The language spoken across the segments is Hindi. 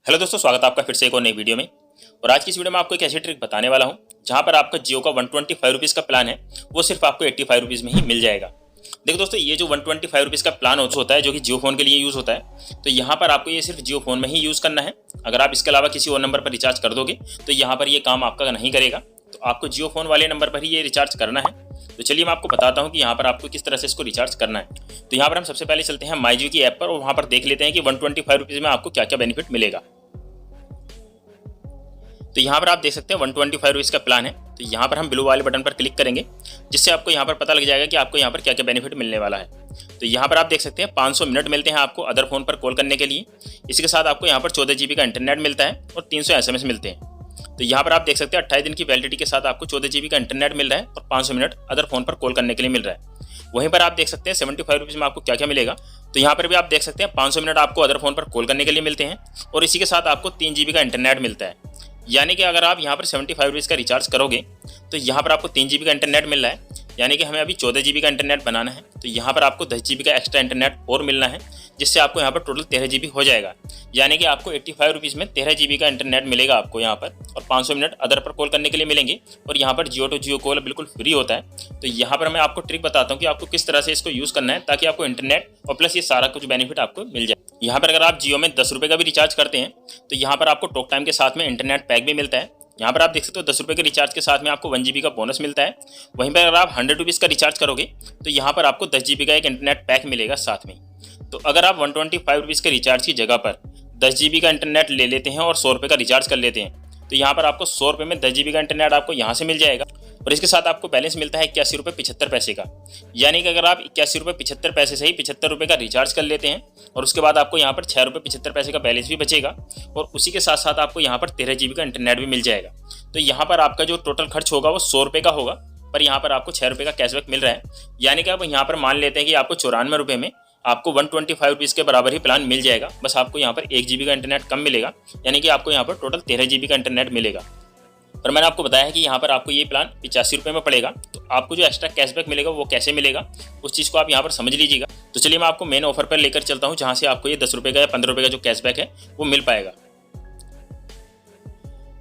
हेलो दोस्तों, स्वागत है आपका फिर से एक और नई वीडियो में। और आज की इस वीडियो में आपको एक ऐसी ट्रिक बताने वाला हूं जहां पर आपका जियो का 125 रुपीज़ का प्लान है वो सिर्फ आपको 85 रुपीज़ में ही मिल जाएगा। देखो दोस्तों, ये जो 125 रुपीज़ का प्लान होता है जो कि जियो फोन के लिए यूज़ होता है, तो यहाँ पर आपको ये सिर्फ जियो फोन में ही यूज़ करना है। अगर आप इसके अलावा किसी और नंबर पर रिचार्ज कर दोगे तो यहाँ पर ये काम आपका नहीं करेगा। तो आपको जियो फोन वाले नंबर पर ही ये रिचार्ज करना है। तो चलिए मैं आपको बताता हूँ कि यहाँ पर आपको किस तरह से इसको रिचार्ज करना है। तो यहाँ पर हम सबसे पहले चलते हैं माई जियो की ऐप पर और वहाँ पर देख लेते हैं कि 125 रुपीज़ में आपको क्या क्या बेनिफिट मिलेगा। तो यहाँ पर आप देख सकते हैं 125 रुपीज़ का प्लान है। तो यहाँ पर हम ब्लू वाले बटन पर क्लिक करेंगे जिससे आपको यहाँ पर पता लग जाएगा कि आपको यहाँ पर क्या क्या बेनिफिट मिलने वाला है। तो यहाँ पर आप देख सकते हैं 500 मिनट मिलते हैं आपको अदर फोन पर कॉल करने के लिए। इसी के साथ आपको यहाँ पर 14 GB का इंटरनेट मिलता है और 300 SMS मिलते हैं। तो यहाँ पर आप देख सकते हैं 28 दिन की वैलिडिटी के साथ आपको 14 GB का इंटरनेट मिल रहा है और 500 मिनट अदर फोन पर कॉल करने के लिए मिल रहा है। वहीं पर आप देख सकते हैं 75 रुपीज़ में आपको क्या क्या मिलेगा। तो यहाँ पर भी आप देख सकते हैं 500 मिनट आपको अदर फोन पर कॉल करने के लिए मिलते हैं और इसी के साथ आपको 3 GB का इंटरनेट मिलता है। यानी कि अगर आप यहाँ पर 75 रुपीज़ का रिचार्ज करोगे तो यहाँ पर आपको 3 GB का इंटरनेट मिल रहा है। यानी कि हमें अभी 14 GB का इंटरनेट बनाना है, तो यहाँ पर आपको 10 GB का एक्स्ट्रा इंटरनेट और मिलना है जिससे आपको यहाँ पर टोटल 13 GB हो जाएगा। यानी कि आपको 85 रुपीज़ में 13 GB का इंटरनेट मिलेगा आपको यहाँ पर, और 500 मिनट अदर पर कॉल करने के लिए मिलेंगे। और यहाँ पर जियो टू जियो कॉल बिल्कुल फ्री होता है। तो यहाँ पर मैं आपको ट्रिक बताता हूँ कि आपको किस तरह से इसको यूज़ करना है ताकि आपको इंटरनेट और प्लस ये सारा कुछ बेनिफिट आपको मिल जाए। यहाँ पर अगर आप जियो में 10 रुपये का भी रिचार्ज करते हैं तो यहाँ पर आपको टॉक टाइम के साथ में इंटरनेट पैक भी मिलता है। यहाँ पर आप देख सकते हो 10 रुपये के रिचार्ज के साथ में आपको 1 GB का बोनस मिलता है। वहीं पर अगर आप 100 रुपीज़ का रिचार्ज करोगे तो यहाँ पर आपको 10 GB का एक इंटरनेट पैक मिलेगा साथ में। तो अगर आप 125 रुपीज़ के रिचार्ज की जगह पर 10 GB का इंटरनेट ले लेते हैं और 100 रुपये का रिचार्ज कर लेते हैं तो यहाँ पर आपको 100 रुपये में 10 GB का इंटरनेट आपको यहाँ से मिल जाएगा। और इसके साथ आपको बैलेंस मिलता है 81 रुपये 75 पैसे का। यानी कि अगर आप 81 रुपये 75 पैसे से ही 75 रुपये का रिचार्ज कर लेते हैं और उसके बाद आपको यहाँ पर 6 रुपये 75 पैसे का बैलेंस भी बचेगा और उसी के साथ साथ आपको यहाँ पर 13 GB का इंटरनेट भी मिल जाएगा। तो यहाँ पर आपका जो टोटल खर्च होगा वो 100 रुपये का होगा, पर यहाँ पर आपको 6 रुपये का कैशबैक मिल रहा है। यानी कि आप यहाँ पर मान लेते हैं कि आपको 94 रुपये में आपको 125 रुपीज़ के बराबर ही प्लान मिल जाएगा। बस आपको यहाँ पर 1 GB का इंटरनेट कम मिलेगा, यानी कि आपको यहाँ पर टोटल 13 GB का इंटरनेट मिलेगा। पर मैंने आपको बताया है कि यहाँ पर आपको ये प्लान 85 रुपये में पड़ेगा। तो आपको जो एक्स्ट्रा कैशबैक मिलेगा वो कैसे मिलेगा उस चीज़ को आप यहाँ पर समझ लीजिएगा। तो चलिए मैं आपको मेन ऑफर पर लेकर चलता हूँ जहाँ से आपको ये 10 रुपये का या 15 रुपये का जो कैशबैक है वो मिल पाएगा।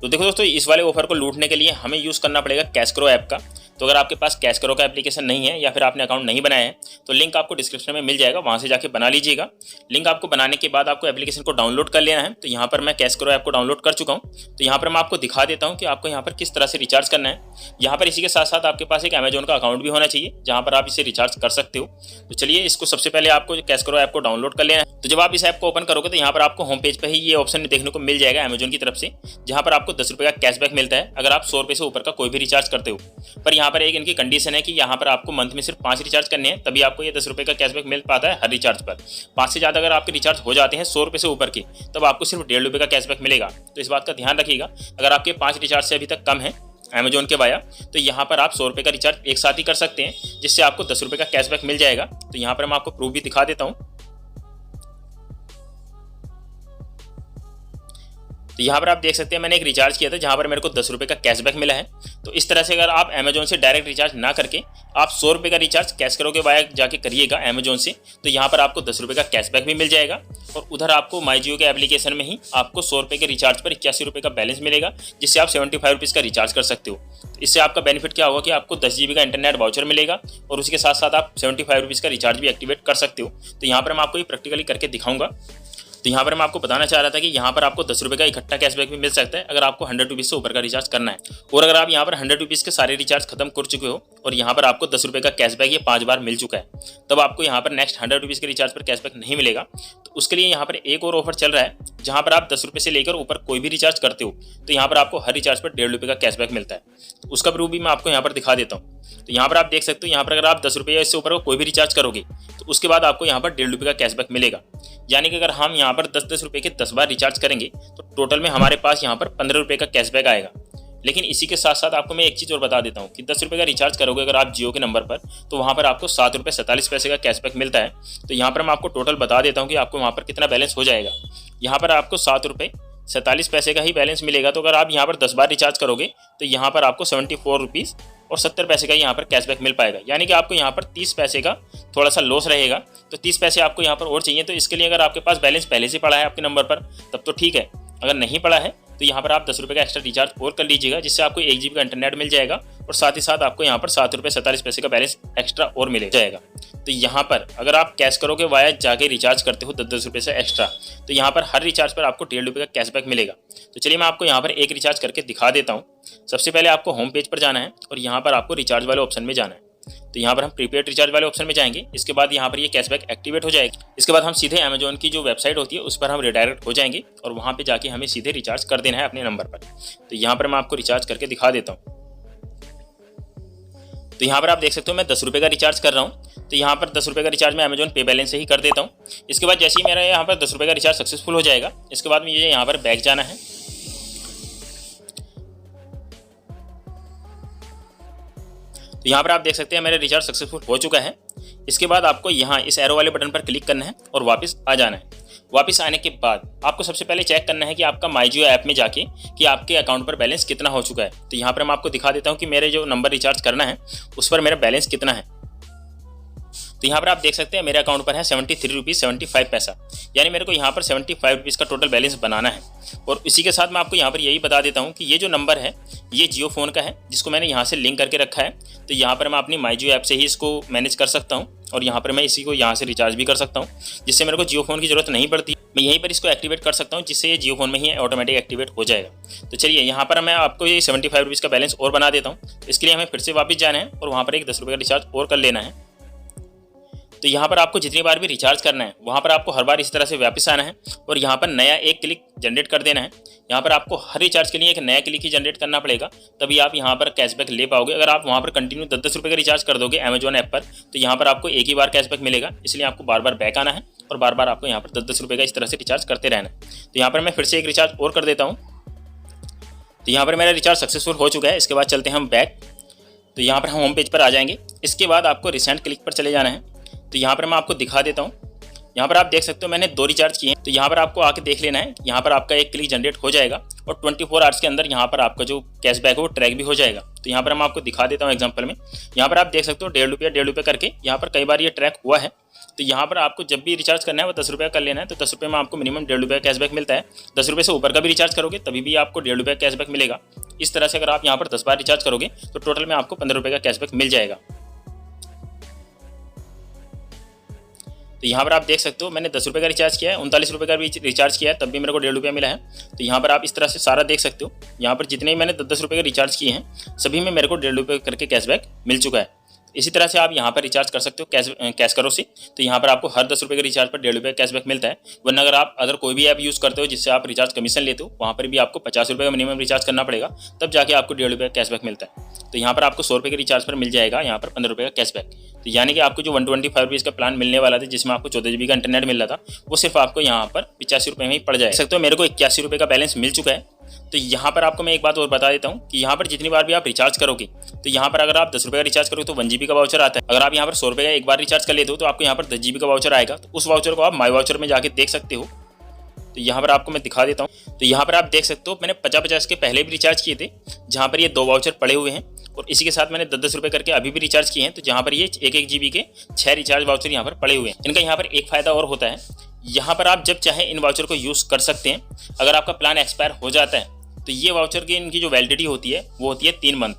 तो देखो दोस्तों, इस वाले ऑफर को लूटने के लिए हमें यूज़ करना पड़ेगा कैशक्रो ऐप का। तो अगर आपके पास कैशक्रो का एप्लीकेशन नहीं है या फिर आपने अकाउंट नहीं बनाया है तो लिंक आपको डिस्क्रिप्शन में मिल जाएगा, वहाँ से जाके बना लीजिएगा। लिंक आपको बनाने के बाद आपको एप्लीकेशन को डाउनलोड कर लेना है। तो यहाँ पर मैं कैशक्रो ऐप को डाउनलोड कर चुका हूँ। तो यहाँ पर मैं आपको दिखा देता हूँ कि आपको यहाँ पर किस तरह से रिचार्ज करना है। यहाँ पर इसी के साथ साथ आपके पास एक अमेजोन का अकाउंट भी होना चाहिए जहाँ पर आप इसे रिचार्ज कर सकते हो। तो चलिए इसको सबसे पहले आपको कैशक्रो ऐप को डाउनलोड कर लेना है। तो जब आप इस ऐप को ओपन करोगे तो यहाँ पर आपको होम पेज पर ही ये ऑप्शन देखने को मिल जाएगा अमेजोन की तरफ से, जहाँ पर आपको 10 रुपये का कैशबैक मिलता है अगर आप 100 रुपये से ऊपर का कोई भी रिचार्ज करते हो। पर यहाँ पर एक इनकी कंडीशन है कि यहाँ पर आपको मंथ में सिर्फ 5 रिचार्ज करने हैं, तभी आपको ये 10 रुपये का कैशबैक मिल पाता है हर रिचार्ज पर। 5 से ज़्यादा अगर आपके रिचार्ज हो जाते हैं 100 रुपये से ऊपर के, तब आपको सिर्फ 1.5 रुपये का कैशबैक मिलेगा। तो इस बात का ध्यान रखिएगा। अगर आपके 5 रिचार्ज से अभी तक कम है अमेजोन के वाया, तो यहाँ पर आप 100 रुपये का रिचार्ज एक साथ ही कर सकते हैं जिससे आपको 10 रुपये का कैशबैक मिल जाएगा। तो यहाँ पर मैं आपको प्रूफ भी दिखा देता हूँ। तो यहाँ पर आप देख सकते हैं मैंने एक रिचार्ज किया था जहाँ पर मेरे को 10 रुपये का कैशबैक मिला है। तो इस तरह से अगर आप अमेजोन से डायरेक्ट रिचार्ज ना करके आप 100 रुपये का रिचार्ज कैशक्रो के वाया जाके करिएगा अमेजोन से, तो यहाँ पर आपको 10 रुपये का कैशबैक भी मिल जाएगा और उधर आपको माई जियो के एप्लीकेशन में ही आपको 100 रुपये के रिचार्ज पर 81 रुपये का बैलेंस मिलेगा जिससे आप 75 रुपीज़ का रिचार्ज कर सकते हो। इससे आपका बेनिफिट क्या होगा कि आपको 10 GB का इंटरनेट वाउचर मिलेगा और उसके साथ साथ आप 75 रुपीज़ का रिचार्ज भी एक्टिवेट कर सकते हो। तो यहाँ पर मैं आपको ये प्रैक्टिकली करके दिखाऊंगा। तो यहाँ पर मैं आपको बताना चाह रहा था कि यहाँ पर आपको 10 रुपये का इकट्ठा कैशबैक भी मिल सकता है अगर आपको 100 रुपीज़ से ऊपर का रिचार्ज करना है। और अगर आप यहाँ पर 100 रुपीज़ के सारे रिचार्ज खत्म कर चुके हो और यहाँ पर आपको 10 रुपये का कैशबैक ये 5 बार मिल चुका है, तब आपको यहाँ पर नेक्स्ट 100 रुपीज़ के रिचार्ज पर कैशबैक नहीं मिलेगा। तो उसके लिए यहाँ पर एक और ऑफर चल रहा है जहाँ पर आप 10 रुपये से लेकर ऊपर कोई भी रिचार्ज करते हो तो यहाँ पर आपको हर रिचार्ज पर 1.5 रुपये का कैशबैक मिलता है। तो उसका प्रूफ भी मैं आपको यहाँ पर दिखा देता हूँ। तो यहाँ पर आप देख सकते हो, यहाँ पर अगर आप 10 रुपये या इससे ऊपर कोई भी रिचार्ज करोगे तो उसके बाद आपको यहाँ पर 1.5 रुपये का कैशबैक मिलेगा। यानी कि अगर हम यहाँ पर 10-10 रुपये के 10 बार रिचार्ज करेंगे तो टोटल में हमारे पास यहाँ पर 15 रुपये का कैशबैक आएगा। लेकिन इसी के साथ साथ आपको मैं एक चीज़ और बता देता हूँ कि 10 रुपये का रिचार्ज करोगे अगर आप जियो के नंबर पर तो वहाँ पर आपको 7 रुपये 47 पैसे का कैशबैक मिलता है। तो यहाँ पर मैं आपको टोटल बता देता हूँ कि आपको वहाँ पर कितना बैलेंस हो जाएगा। यहाँ पर आपको 7 रुपये 47 पैसे का ही बैलेंस मिलेगा। तो अगर आप यहाँ पर 10 बार रिचार्ज करोगे तो यहाँ पर आपको 74 रुपीज़ और 70 पैसे का यहाँ पर कैशबैक मिल पाएगा। यानी कि आपको यहाँ पर 30 पैसे का थोड़ा सा लॉस रहेगा। तो 30 पैसे आपको यहाँ पर और चाहिए। तो इसके लिए अगर आपके पास बैलेंस पहले से पड़ा है आपके नंबर पर तब तो ठीक है, अगर नहीं पड़ा है तो यहाँ पर आप 10 रुपये का एक्स्ट्रा रिचार्ज और कर लीजिएगा, जिससे आपको 1 GB का इंटरनेट मिल जाएगा और साथ ही साथ आपको यहाँ पर 7 रुपये 47 पैसे का बैलेंस एक्स्ट्रा और मिल जाएगा। तो यहाँ पर अगर आप कैश करोगे वाया जाके रिचार्ज करते हो 10-10 रुपये से एक्स्ट्रा, तो यहाँ पर हर रिचार्ज पर आपको 1.5 रुपये का कैशबैक मिलेगा। तो चलिए मैं आपको यहाँ पर एक रिचार्ज करके दिखा देता हूँ। सबसे पहले आपको होम पेज पर जाना है और यहाँ पर आपको रिचार्ज वाले ऑप्शन में जाना है। तो यहाँ पर हम प्रीपेड रिचार्ज वाले ऑप्शन में जाएंगे। इसके बाद यहाँ पर ये कैशबैक एक्टिवेट हो जाएगी। इसके बाद हम सीधे अमेजोन की जो वेबसाइट होती है उस पर हम रिडायरेक्ट हो जाएंगे और वहाँ पे जाके हमें सीधे रिचार्ज कर देना है अपने नंबर पर। तो यहाँ पर मैं आपको रिचार्ज करके दिखा देता हूँ। तो यहाँ पर आप देख सकते हो मैं 10 रुपये का रिचार्ज कर रहा हूँ। तो यहाँ पर 10 रुपये का रिचार्ज मैं अमेजोन पे बैलेंस से ही कर देता हूँ। इसके बाद जैसे ही मेरा यहाँ पर 10 रुपये का रिचार्ज सक्सेसफुल हो जाएगा, इसके बाद मुझे यहाँ पर बैक जाना है। तो यहाँ पर आप देख सकते हैं मेरा रिचार्ज सक्सेसफुल हो चुका है। इसके बाद आपको यहाँ इस एरो वाले बटन पर क्लिक करना है और वापस आ जाना है। वापस आने के बाद आपको सबसे पहले चेक करना है कि आपका माई जियो ऐप में जाके कि आपके अकाउंट पर बैलेंस कितना हो चुका है। तो यहाँ पर मैं आपको दिखा देता हूँ कि मेरे जो नंबर रिचार्ज करना है उस पर मेरा बैलेंस कितना है। तो यहाँ पर आप देख सकते हैं मेरे अकाउंट पर है 73.75 पैसा, यानी मेरे को यहाँ पर 75 रुपीज़ का टोटल बैलेंस बनाना है। और इसी के साथ मैं आपको यहाँ पर यही बता देता हूँ कि ये जो नंबर है ये जियो फ़ोन का है, जिसको मैंने यहाँ से लिंक करके रखा है। तो यहाँ पर मैं अपनी माई जियो ऐप से ही इसको मैनेज कर सकता हूँ और यहाँ पर मैं इसी को यहाँ से रिचार्ज भी कर सकता हूँ, जिससे मेरे को जियो फ़ोन की ज़रूरत नहीं पड़ती। मैं यहीं पर इसको एक्टिवेट कर सकता हूँ, जिससे ये जियो फ़ोन में ही ऑटोमेटिक एक्टिवेट हो जाएगा। तो चलिए यहाँ पर मैं आपको ये 75 रुपीज़ का बैलेंस और बना देता हूँ। इसके लिए हमें फिर से वापस जाना है और वहाँ पर एक 10 रुपये का रिचार्ज और कर लेना है। तो यहाँ पर आपको जितनी बार भी रिचार्ज करना है वहाँ पर आपको हर बार इस तरह से वापस आना है और यहाँ पर नया एक क्लिक जनरेट कर देना है। यहाँ पर आपको हर रिचार्ज के लिए एक नया क्लिक ही जनरेट करना पड़ेगा, तभी आप यहाँ पर कैशबैक ले पाओगे। अगर आप वहाँ पर कंटिन्यू 10-10 रुपये का रिचार्ज कर दोगे अमेजोन ऐप पर, तो यहाँ पर आपको एक ही बार कैशबैक मिलेगा। इसलिए आपको बार बार बैक आना है और बार बार आपको यहाँ पर 10-10 रुपये का इस तरह से रिचार्ज करते रहना है। तो यहाँ पर मैं फिर से एक रिचार्ज और कर देता हूँ। तो यहाँ पर मेरा रिचार्ज सक्सेसफुल हो चुका है। इसके बाद चलते हैं हम बैक। तो यहाँ पर हम होम पेज पर आ जाएंगे। इसके बाद आपको रिसेंट क्लिक पर चले जाना है। तो यहाँ पर मैं आपको दिखा देता हूँ। यहाँ पर आप देख सकते हो मैंने 2 रिचार्ज किए हैं। तो यहाँ पर आपको आके देख लेना है। यहाँ पर आपका एक क्लिक जनरेट हो जाएगा और 24 आवर्स के अंदर यहाँ पर आपका जो कैशबैक है वो ट्रैक भी हो जाएगा। तो यहाँ पर मैं आपको दिखा देता हूँ एग्जांपल में। यहाँ पर आप देख सकते हो 1.5 रुपये करके यहाँ पर कई बार ये ट्रैक हुआ है। तो यहाँ पर आपको जब भी रिचार्ज करना है वो 10 रुपये कर लेना है। तो 10 रुपये में आपको मिनिमम 1.5 रुपये कैशबैक मिलता है। 10 रुपये से ऊपर का भी रिचार्ज करोगे तभी भी आपको 1.5 रुपये कैशबैक मिलेगा। इस तरह से अगर आप यहाँ पर 10 बार रिचार्ज करोगे तो टोटल में आपको 15 रुपये का कैशबैक मिल जाएगा। तो यहाँ पर आप देख सकते हो मैंने 10 रुपये का रिचार्ज किया है, 39 रुपये का भी रिचार्ज किया है, तब भी मेरे को 1.5 रुपया मिला है। तो यहाँ पर आप इस तरह से सारा देख सकते हो। यहाँ पर जितने भी मैंने 10-10 रुपये का रिचार्ज किए हैं सभी में मेरे को 1.5 रुपये करके कैशबैक मिल चुका है। इसी तरह से आप यहाँ पर रिचार्ज कर सकते हो कैश करो से। तो यहाँ पर आपको हर 10 रुपये के रिचार्ज पर 1.5 रुपये कैशबैक मिलता है। वरना अगर कोई भी ऐप यूज़ करते हो जिससे आप रिचार्ज कमीशन लेते हो, वहाँ पर भी आपको 50 रुपये का मिनिमम रिचार्ज करना पड़ेगा, तब जाके आपको 1.5 रुपये कैशबैक मिलता है। तो यहाँ पर आपको 100 रुपये के रिचार्ज पर मिल जाएगा यहाँ पर 15 रुपये का कैशबैक। तो यानी कि आपको जो 125 रुपीज़ का प्लान मिलने वाला था, जिसमें आपको 14 GB का इंटरनेट मिल रहा था, वो सिर्फ आपको यहाँ पर 85 रुपये में ही पड़ जाएगा। सकते हो मेरे को 81 रुपये का बैलेंस मिल चुका है। तो यहाँ पर आपको मैं एक बात और बता देता हूँ कि यहाँ पर जितनी बार भी आप रिचार्ज करोगे, तो यहाँ पर अगर आप 10 रुपये का रिचार्ज करोगे तो 1 GB का वाउचर आता है। अगर आप यहाँ पर 100 रुपये का एक बार रिचार्ज कर लेते हो तो आपको यहाँ पर 10 GB का वाउचर आएगा। तो उस वाउचर को आप माई वाउचर में जाके देख सकते हो। तो यहाँ पर आपको मैं दिखा देता हूँ। तो यहाँ पर आप देख सकते हो मैंने 50-50 के पहले भी रिचार्ज किए थे, जहाँ पर ये 2 वाउचर पड़े हुए हैं और इसी के साथ मैंने 10-10 रुपये करके अभी भी रिचार्ज किए हैं। तो जहाँ पर ये 1-1 GB के 6 रिचार्ज वाउचर यहाँ पर पड़े हुए हैं। इनका यहाँ पर एक फ़ायदा और होता है, यहाँ पर आप जब चाहें इन वाउचर को यूज़ कर सकते हैं। अगर आपका प्लान एक्सपायर हो जाता है तो ये वाउचर की इनकी जो वैलिडिटी होती है वो होती है 3 मंथ।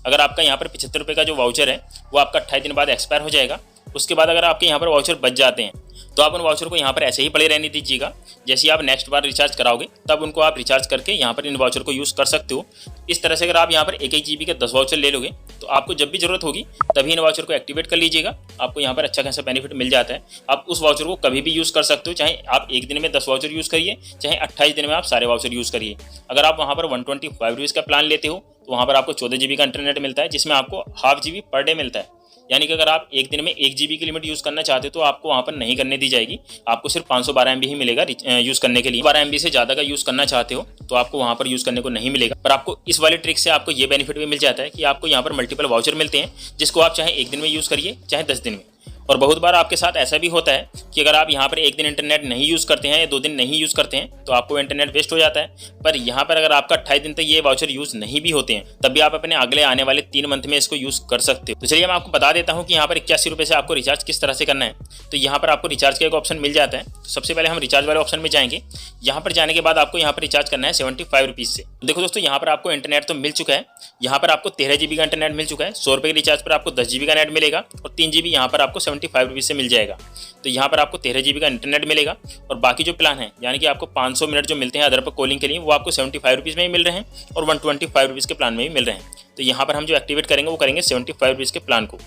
अगर आपका यहाँ पर 75 रुपये का जो वाउचर है वो आपका 28 दिन बाद एक्सपायर हो जाएगा। उसके बाद अगर आपके यहाँ पर वाउचर बच जाते हैं तो आप उन वाउचर को यहाँ पर ऐसे ही पड़े रहने दीजिएगा। जैसे ही आप नेक्स्ट बार रिचार्ज कराओगे तब उनको आप रिचार्ज करके यहाँ पर इन वाउचर को यूज़ कर सकते हो। इस तरह से अगर आप यहाँ पर 1-1 GB के 10 वाउचर ले लोगे तो आपको जब भी ज़रूरत होगी तभी इन वाउचर को एक्टिवेट कर लीजिएगा। आपको यहाँ पर अच्छा खासा बेनिफिट मिल जाता है। आप उस वाउचर को कभी भी यूज़ कर सकते हो, चाहे आप एक दिन में 10 वाउचर यूज़ करिए, चाहे 28 दिन में आप सारे वाउचर यूज़ करिए। अगर आप वहाँ पर 125 रुपीज़ का प्लान लेते हो तो वहाँ पर आपको 14 GB का इंटरनेट मिलता है, जिसमें आपको ½ GB पर डे मिलता है। यानी कि अगर आप एक दिन में 1 GB की लिमिट यूज़ करना चाहते हो तो आपको वहाँ पर नहीं करने दी जाएगी। आपको सिर्फ 512 MB ही मिलेगा यूज़ करने के लिए। 12 MB से ज़्यादा का यूज़ करना चाहते हो तो आपको वहाँ पर यूज़ करने को नहीं मिलेगा। पर आपको इस वाले ट्रिक से आपको ये बेनिफिट भी मिल जाता है कि आपको यहाँ पर मल्टीपल वाउचर मिलते हैं, जिसको आप चाहे एक दिन में यूज़ करिए चाहे 10 दिन में। और बहुत बार आपके साथ ऐसा भी होता है कि अगर आप यहाँ पर एक दिन इंटरनेट नहीं यूज़ करते हैं या 2 दिन नहीं यूज़ करते हैं तो आपको इंटरनेट वेस्ट हो जाता है। पर यहाँ पर अगर आपका 28 दिन तक ये वाउचर यूज़ नहीं भी होते हैं तब भी आप अपने अगले आने वाले 3 मंथ में इसको यूज़ कर सकते हो। तो चलिए मैं आपको बता देता हूँ कि यहाँ पर 81 रुपये से आपको रिचार्ज किस तरह से करना है। तो यहाँ पर आपको रिचार्ज का एक ऑप्शन मिल जाता है। तो सबसे पहले हम रिचार्ज वाले ऑप्शन में जाएंगे। यहाँ पर जाने के बाद आपको यहाँ पर रिचार्ज करना है 75 रुपीज़ से। देखो दोस्तों, यहाँ पर आपको इंटरनेट तो मिल चुका है। यहाँ पर आपको 13 GB का इंटरनेट मिल चुका है। 100 रुपये के रिचार्ज पर आपको 10 GB का नेट मिलेगा और 3 GB यहाँ पर आपको 75 रुपीज़ से मिल जाएगा। तो यहाँ पर आपको 13 GB का इंटरनेट मिलेगा और बाकी जो प्लान है यानी कि आपको 500 मिनट जो मिलते हैं अदर पर कॉलिंग के लिए वो आपको 75 रुपीज़ में ही मिल रहे हैं और 125 रुपीज़ के प्लान में भी मिल रहे हैं। तो यहाँ पर हम जो एक्टिवेट करेंगे वो करेंगे 75 रुपीज़ के प्लान को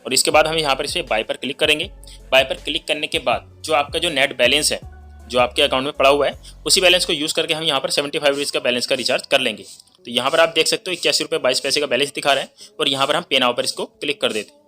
और इसके बाद हम यहाँ पर इसे बाय पर क्लिक करेंगे। बाय पर क्लिक करने के बाद जो आपका जो नेट बैलेंस है जो आपके अकाउंट में पड़ा हुआ है उसी बैलेंस को यूज़ करके हम यहाँ पर 75 रुपीज़ का बैलेंस का रिचार्ज कर लेंगे। तो यहाँ पर आप देख सकते हो 81 रुपये 22 पैसे का बैलेंस दिखा रहा है और यहाँ पर हम पे नाउ पर इसको क्लिक कर देते हैं।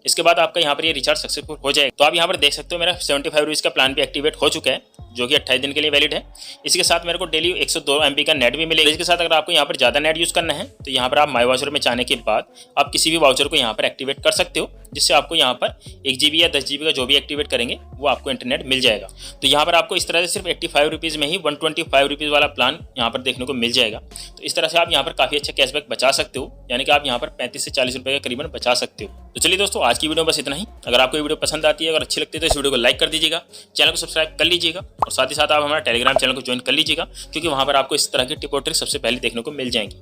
इसके बाद आपका यहाँ पर ये रिचार्ज सक्सेसफुल हो जाएगा। तो आप यहाँ पर देख सकते हो मेरा 75 रुपीज़ का प्लान भी एक्टिवेट हो चुका है जो कि 28 दिन के लिए वैलिड है। इसके साथ मेरे को डेली 102 MB का नेट भी मिलेगा। इसके साथ अगर आपको यहाँ पर ज़्यादा नेट यूज़ करना है तो यहाँ पर आप माई वाउचर में जाने के बाद आप किसी भी वाउचर को यहाँ पर एक्टिवेट कर सकते हो जिससे आपको यहाँ पर 1 GB या 10 GB का जो भी एक्टिवेट करेंगे वो आपको इंटरनेट मिल जाएगा। तो यहाँ पर आपको इस तरह से सिर्फ 85 रुपीज़ में ही 125 रुपीज़ वाला प्लान यहाँ पर देखने को मिल जाएगा। तो इस तरह से आप यहाँ पर काफ़ी अच्छा कैशबैक बचा सकते हो, यानी कि आप यहाँ पर 35 से 40 रुपये का करीबन बचा सकते हो। तो चलिए दोस्तों, आज की वीडियो बस इतना ही। अगर आपको ये वीडियो पसंद आती है, अगर अच्छी लगती है तो इस वीडियो को लाइक कर दीजिएगा, चैनल को सब्सक्राइब कर लीजिएगा और साथ ही साथ आप हमारा टेलीग्राम चैनल को ज्वाइन कर लीजिएगा क्योंकि वहाँ पर आपको इस तरह की टिप और ट्रिक सबसे पहले देखने को मिल जाएंगी।